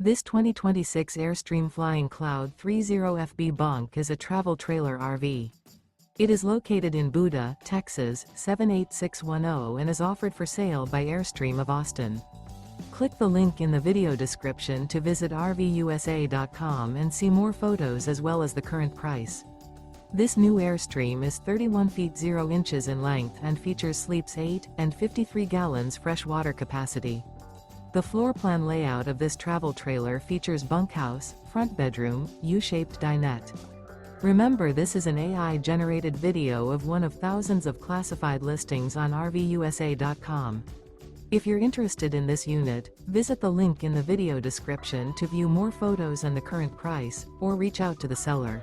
This 2026 Airstream Flying Cloud 30FB Bunk is a travel trailer RV. It is located in Buda, Texas, 78610 and is offered for sale by Airstream of Austin. Click the link in the video description to visit RVUSA.com and see more photos as well as the current price. This new Airstream is 31 feet 0 inches in length and features sleeps 8 and 53 gallons fresh water capacity. The floor plan layout of this travel trailer features bunkhouse, front bedroom, U-shaped dinette. Remember, this is an AI-generated video of one of thousands of classified listings on RVUSA.com. If you're interested in this unit, visit the link in the video description to view more photos and the current price, or reach out to the seller.